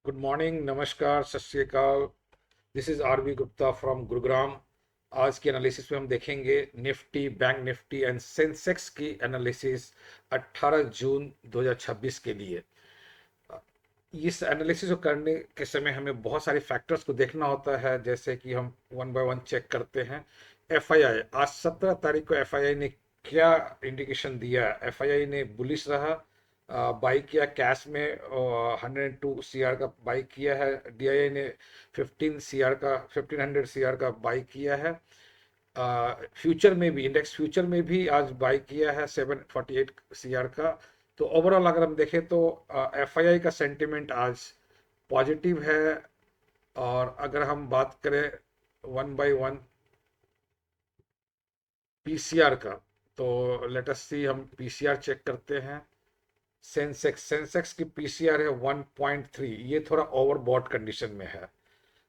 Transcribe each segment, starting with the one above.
Good morning, नमस्कार, Sat Shri Akal. This is R V Gupta from Gurugram. आज के एनालिसिस में हम देखेंगे Nifty, bank Nifty and Sensex की एनालिसिस 18 जून 2026 के लिए। इस एनालिसिस को करने के समय हमें बहुत सारे फैक्टर्स को देखना होता है, जैसे कि हम वन बाय वन चेक करते हैं। एफआईआई, आज 17 तारीख को एफआईआई ने क्या इंडिकेशन दिया? एफआईआई ने बुलिश रहा, बाई किया कैश में, 102 CR का बाई किया है। डीआईआई ने 1500 CR का बाई किया है। फ्यूचर में भी, इंडेक्स फ्यूचर में भी आज बाई किया है 748 CR का। तो ओवरऑल अगर हम देखें तो एफआईआई का सेंटिमेंट आज पॉजिटिव है। और अगर हम बात करें वन बाय वन पीसीआर का, तो लेट अस सी, हम पीसीआर चेक करते हैं। सेंसेक्स की पीसीआर है 1.3। ये थोड़ा ओवरबॉट कंडीशन में है,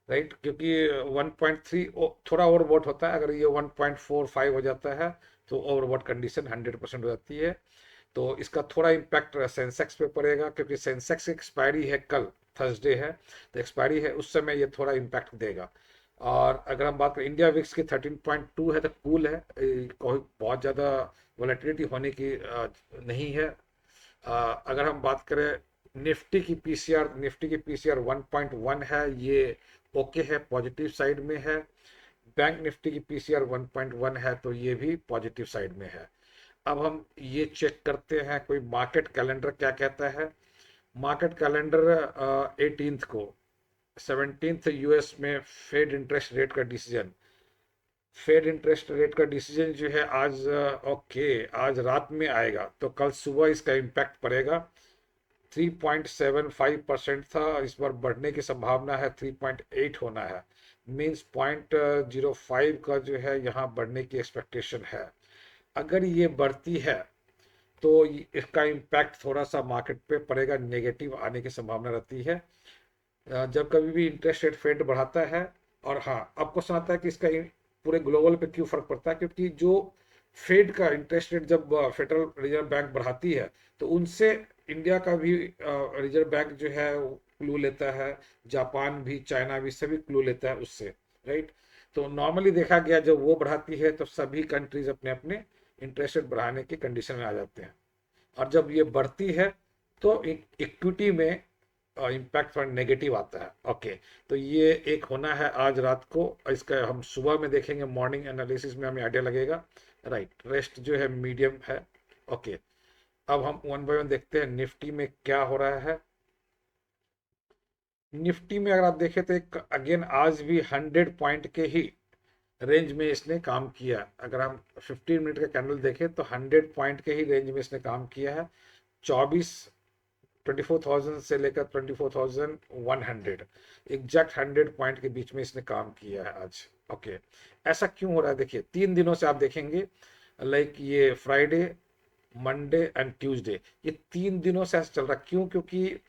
राइट, क्योंकि 1.3 थोड़ा ओवरबॉट होता है। अगर ये 1.45 हो जाता है तो ओवरबॉट कंडीशन 100% हो जाती है। तो इसका थोड़ा इम्पैक्ट सेंसेक्स पे पड़ेगा, क्योंकि सेंसेक्स की एक्सपायरी है कल, थर्सडे है, तो एक्सपायरी है, उस समय ये थोड़ा इम्पैक्ट देगा। और अगर हम बात करें इंडिया विक्स की, 13.2 है तो कूल है, कोई बहुत ज़्यादा वॉलेटिलिटी होने की नहीं है। अगर हम बात करें निफ्टी की पीसीआर 1.1 है, ये ओके है, पॉजिटिव साइड में है। बैंक निफ्टी की पीसीआर 1.1 है, तो ये भी पॉजिटिव साइड में है। अब हम ये चेक करते हैं कोई मार्केट कैलेंडर क्या कहता है। मार्केट कैलेंडर 18 को, 17 यूएस में फेड इंटरेस्ट रेट का डिसीजन। फेड इंटरेस्ट रेट का डिसीजन जो है आज, ओके, आज रात में आएगा, तो कल सुबह इसका इम्पैक्ट पड़ेगा। 3.75% था, इस बार बढ़ने की संभावना है, 3.8 होना है। मीन्स 0.05 का जो है यहाँ बढ़ने की एक्सपेक्टेशन है। अगर ये बढ़ती है तो इसका इम्पैक्ट थोड़ा सा मार्केट पे पड़ेगा, नेगेटिव आने की संभावना रहती है। जब कभी भी इंटरेस्ट रेट फेड बढ़ाता है। और हाँ, अब क्वेश्चन आता है कि इसका पूरे ग्लोबल पे क्यों फर्क पड़ता है, क्योंकि जो फेड का इंटरेस्ट रेट जब फेडरल रिजर्व बैंक बढ़ाती है, तो उनसे इंडिया का भी रिजर्व बैंक जो है क्लू लेता है। जापान भी, चाइना भी, सभी क्लू लेता है उससे, राइट। तो नॉर्मली देखा गया, जब वो बढ़ाती है तो सभी कंट्रीज अपने अपने इंटरेस्ट रेट बढ़ाने की कंडीशन में आ जाते हैं। और जब ये बढ़ती है तो इक्विटी में इम्पैक्ट थोड़ा नेगेटिव आता है। ओके, तो ये एक होना है आज रात को। इसका हम सुबह में देखेंगे, मॉर्निंग एनालिसिस में हमें आइडिया लगेगा, राइट। रेस्ट जो है मीडियम है। ओके, अब हम वन बाय वन देखते हैं निफ्टी में क्या हो रहा है। निफ्टी में अगर आप देखें तो एक अगेन आज भी 100 पॉइंट के ही रेंज में इसने काम किया। अगर हम 15 मिनट का कैंडल देखें तो 100 पॉइंट के ही रेंज में इसने काम किया है। 24, 24,000 से लेकर 24,100, एग्जैक्ट 100 पॉइंट के बीच में इसने काम किया है आज। ओके, ऐसा क्यों हो रहा है? देखिए, 3 दिनों से आप देखेंगे, लाइक ये फ्राइडे, मंडे एंड ट्यूसडे, ये 3 दिनों से ऐसा चल रहा है। क्यों? क्योंकि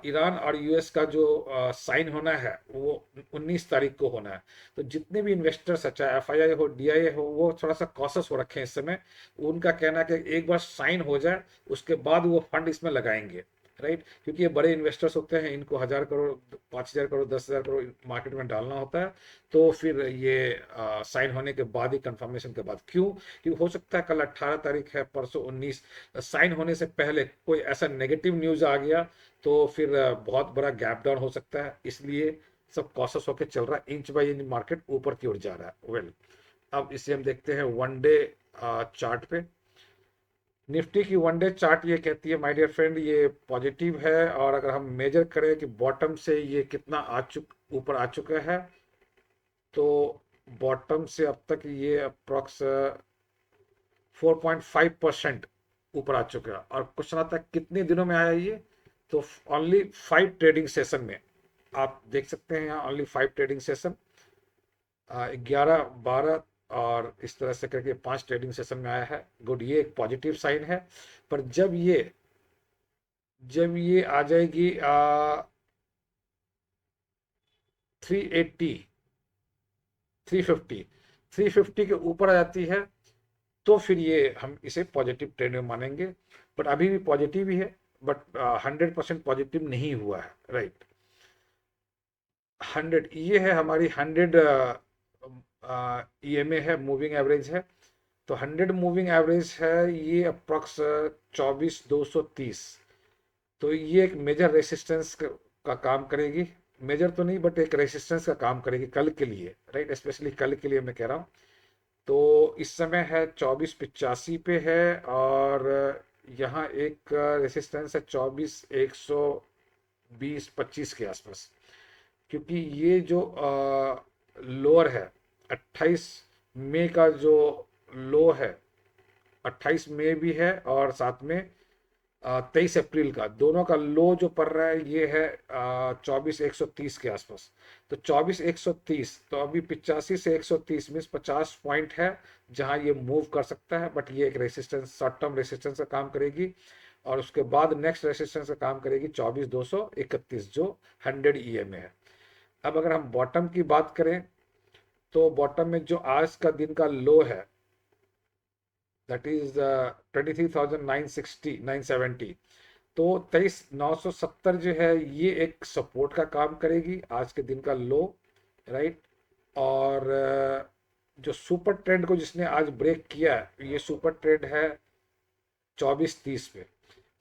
ईरान और यूएस का जो साइन होना है वो 19 तारीख को होना है। तो जितने भी इन्वेस्टर्स, चाहे एफआईआई हो, डीआईआई हो, वो थोड़ा सा कॉशस हो रखे हैं इस समय। उनका कहना है कि एक बार साइन हो जाए उसके बाद वो फंड इसमें लगाएंगे, राइट। क्योंकि ये बड़े इन्वेस्टर्स होते हैं, इनको 1,000 करोड़, 5,000 करोड़, 10,000 करोड़ मार्केट में डालना होता है। तो फिर ये साइन होने के बाद ही, कंफर्मेशन के बाद। क्यों? क्योंकि हो सकता है कल 18 तारीख है, परसों 19, साइन होने से पहले कोई ऐसा नेगेटिव न्यूज आ गया तो फिर बहुत बड़ा गैप डाउन हो सकता है। इसलिए सब कॉशस होकर चल रहा है, इंच बाय इंच मार्केट ऊपर की ओर जा रहा है। वेल, अब इसे हम देखते हैं वन डे चार्ट पे। निफ्टी की वन डे चार्ट ये कहती है, माय डियर फ्रेंड, ये पॉजिटिव है। और अगर हम मेजर करें कि बॉटम से ये कितना ऊपर आ चुका है, तो बॉटम से अब तक ये अप्रॉक्स 4.5% ऊपर आ चुका है। और क्वेश्चन आता है कितने दिनों में आया ये, तो ओनली 5 ट्रेडिंग सेशन में। आप देख सकते हैं यहाँ ओनली 5 ट्रेडिंग सेशन, 11, 12 और इस तरह से करके 5 ट्रेडिंग सेशन में आया है। गुड, ये एक पॉजिटिव साइन है। पर जब ये आ जाएगी 380, 350, 350 के ऊपर आ जाती है, तो फिर ये हम इसे पॉजिटिव ट्रेंड में मानेंगे। बट अभी भी पॉजिटिव ही है, बट 100% पॉजिटिव नहीं हुआ है, राइट। 100 ये है हमारी 100 ईएमए है, मूविंग एवरेज है। तो 100 मूविंग एवरेज है, ये अप्रॉक्स 24,230। तो ये एक मेजर रेसिस्टेंस का काम करेगी। मेजर तो नहीं बट एक रेसिस्टेंस का काम करेगी कल के लिए, राइट, स्पेशली कल के लिए मैं कह रहा हूँ। तो इस समय है 24,85 पे है, और यहाँ एक रेसिस्टेंस है 24,120-25 के आसपास। क्योंकि ये जो लोअर है 28 मई का जो लो है, 28 मई भी है, और साथ में 23 अप्रैल का, दोनों का लो जो पड़ रहा है ये है 24,130 के आसपास। तो 24,130, तो अभी 85 से 130 मीन्स 50 पॉइंट है जहां ये मूव कर सकता है, बट ये एक रेसिस्टेंस, शॉर्ट टर्म रेसिस्टेंस का काम करेगी। और उसके बाद नेक्स्ट रेसिस्टेंस का काम करेगी 24,231 जो 100 ईएमए है। अब अगर हम बॉटम की बात करें, तो बॉटम में जो आज का दिन का लो है, दैट इज 23,960-970। तो 23,970 जो है ये एक सपोर्ट का काम करेगी, आज के दिन का लो, राइट। और जो सुपर ट्रेंड को जिसने आज ब्रेक किया है, ये सुपर ट्रेंड है 24,30 पे।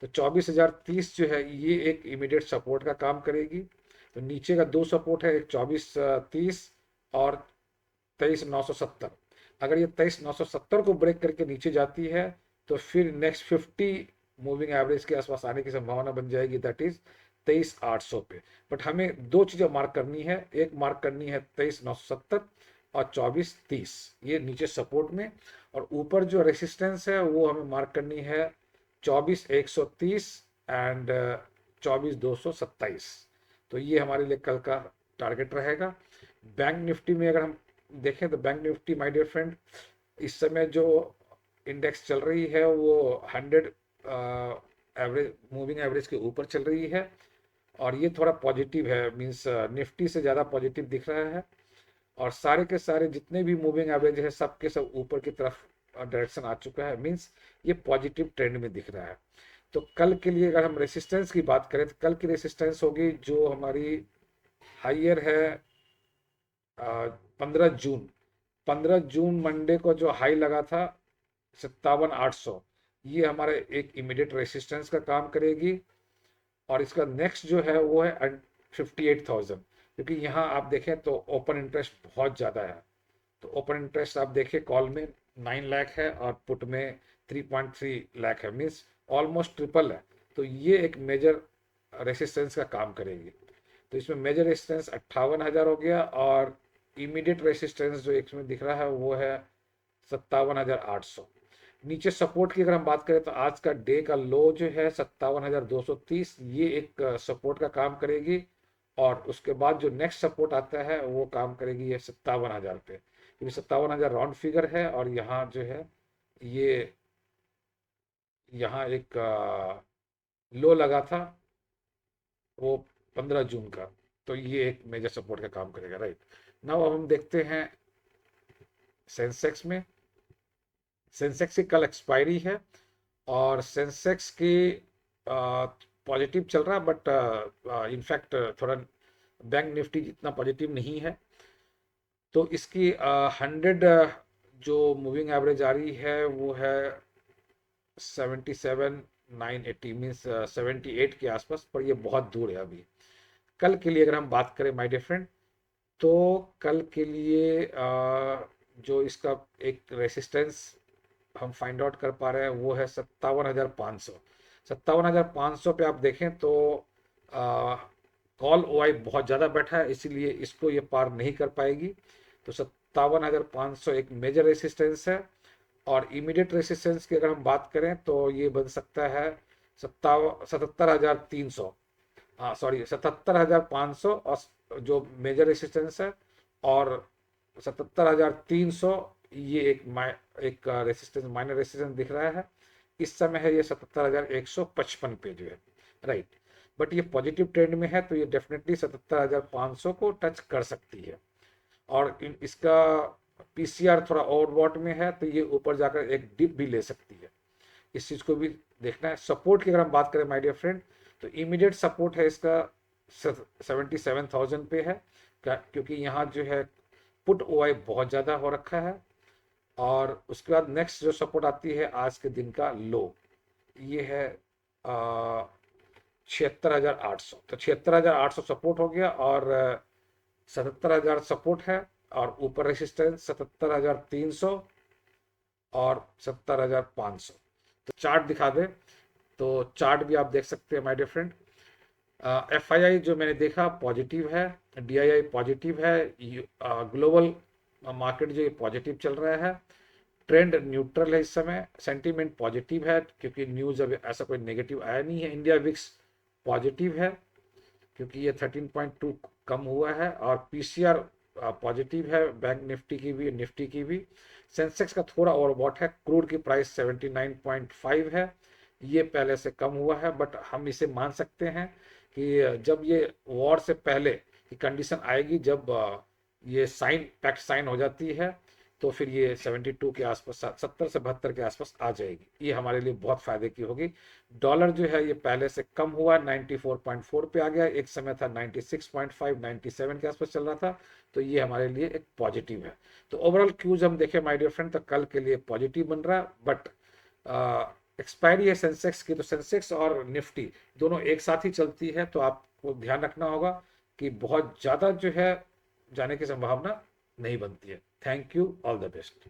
तो 24,030 जो है ये एक इमीडिएट सपोर्ट का काम करेगी। तो नीचे का दो सपोर्ट है, एक 24,30 और 23,970। अगर ये 23,970 को ब्रेक करके नीचे जाती है, तो फिर नेक्स्ट 50 मूविंग एवरेज के आसपास आने की संभावना बन जाएगी, दैट इज 23,800 पे। बट हमें दो चीज़ें मार्क करनी है, एक मार्क करनी है 23,970 और 24,30, ये नीचे सपोर्ट में। और ऊपर जो रेसिस्टेंस है वो हमें मार्क करनी है 24,130 एंड 24,227। तो ये हमारे लिए कल का टारगेट रहेगा। बैंक निफ्टी में अगर हम देखें, तो bank Nifty my dear friend, इस समय जो इंडेक्स चल रही है वो 100 एवरेज, मूविंग एवरेज के ऊपर चल रही है, और ये थोड़ा पॉजिटिव है, मींस निफ्टी से ज़्यादा पॉजिटिव दिख रहा है। और सारे के सारे जितने भी मूविंग एवरेज है सब के सब ऊपर की तरफ डायरेक्शन आ चुका है, मींस ये पॉजिटिव ट्रेंड में दिख रहा है। तो कल के लिए अगर हम रेसिस्टेंस की बात करें, तो कल की रेसिस्टेंस होगी जो हमारी हाइयर है 15 जून। 15 जून मंडे को जो हाई लगा था 57,800, ये हमारे एक इमीडिएट रेसिस्टेंस का काम करेगी। और इसका नेक्स्ट जो है वो है 58,000, क्योंकि यहाँ आप देखें तो ओपन इंटरेस्ट बहुत ज़्यादा है। तो ओपन इंटरेस्ट आप देखिए, कॉल में 9 लाख है और पुट में 3.3 लाख है, मीन्स ऑलमोस्ट ट्रिपल है। तो ये एक मेजर रेसिस्टेंस का काम करेगी। तो इसमें मेजर रेसिस्टेंस 58,000 हो गया, और इमीडिएट रेसिस्टेंस जो इसमें दिख रहा है वो है 57,800। नीचे सपोर्ट की अगर हम बात करें, तो आज का डे का लो जो है 57,230, ये एक सपोर्ट का काम करेगी। और उसके बाद जो नेक्स्ट सपोर्ट आता है वो काम करेगी ये 57,000 पे, क्योंकि 57,000 राउंड फिगर है। और यहाँ जो है ये, यहाँ एक लो लगा था वो 15 जून का, तो ये एक मेजर सपोर्ट का काम करेगा, राइट। नाउ अब हम देखते हैं सेंसेक्स में। सेंसेक्स की कल एक्सपायरी है, और सेंसेक्स की पॉजिटिव चल रहा है, बट इनफैक्ट थोड़ा बैंक निफ्टी जितना पॉजिटिव नहीं है। तो इसकी 100 जो मूविंग एवरेज आ रही है वो है 77,980, मीन्स 78 के आसपास, पर ये बहुत दूर है अभी। कल के लिए अगर हम बात करें माय डियर फ्रेंड, तो कल के लिए जो इसका एक रेसिस्टेंस हम फाइंड आउट कर पा रहे हैं वो है 57,500। 57,500 पे आप देखें तो कॉल ओआई बहुत ज़्यादा बैठा है, इसीलिए इसको ये पार नहीं कर पाएगी। तो 57,500 एक मेजर रेसिस्टेंस है। और इमीडिएट रेसिस्टेंस की अगर हम बात करें तो ये बन सकता है 77,300, हाँ सॉरी 77,500, और जो मेजर रेसिस्टेंस है, और 77,300 ये एक रेसिस्टेंस, माइनर रेसिस्टेंस दिख रहा है। इस समय है ये 77,155 पे जो है, राइट। बट ये पॉजिटिव ट्रेंड में है, तो ये डेफिनेटली 77,500 को टच कर सकती है। और इसका पीसीआर थोड़ा ओवरबॉट में है, तो ये ऊपर जाकर एक डिप भी ले सकती है। इस चीज़ को भी देखना है। सपोर्ट की अगर हम बात करें माय डियर फ्रेंड, तो इमीडिएट सपोर्ट है इसका 77,000 पे है, क्योंकि यहाँ जो है पुट ओआई बहुत ज़्यादा हो रखा है। और उसके बाद नेक्स्ट जो सपोर्ट आती है आज के दिन का लो, ये है 76,800। तो 76,800 सपोर्ट हो गया, और 77,000 सपोर्ट है, और ऊपर रेसिस्टेंस 77,300 और 77,500। तो चार्ट दिखा दे, तो चार्ट भी आप देख सकते हैं माय डियर फ्रेंड। FII जो मैंने देखा पॉजिटिव है, DII पॉजिटिव है, ग्लोबल मार्केट जो पॉजिटिव चल रहा है, ट्रेंड न्यूट्रल है इस समय, सेंटीमेंट पॉजिटिव है क्योंकि न्यूज़ अभी ऐसा कोई नेगेटिव आया नहीं है। इंडिया विक्स पॉजिटिव है क्योंकि ये 13.2 कम हुआ है, और PCR पॉजिटिव है, बैंक निफ्टी की भी, निफ्टी की भी। सेंसेक्स का थोड़ा ओवरबॉट है, क्रूड की प्राइस 79.5 है, ये पहले से कम हुआ है, बट हम इसे मान सकते हैं कि जब ये वॉर से पहले की कंडीशन आएगी, जब ये साइन पैक्ट साइन हो जाती है, तो फिर ये 72 के आसपास, 70 से 72 के आसपास आ जाएगी। ये हमारे लिए बहुत फायदे की होगी। डॉलर जो है ये पहले से कम हुआ, 94.4 पे आ गया, एक समय था 96.5, 97 के आसपास चल रहा था, तो ये हमारे लिए एक पॉजिटिव है। तो ओवरऑल क्यूज हम देखें माय डियर फ्रेंड, तो कल के लिए पॉजिटिव बन रहा है, बट एक्सपायरी है सेंसेक्स की, तो सेंसेक्स और निफ्टी दोनों एक साथ ही चलती है, तो आपको ध्यान रखना होगा कि बहुत ज़्यादा जो है जाने की संभावना नहीं बनती है। Thank you, all the best.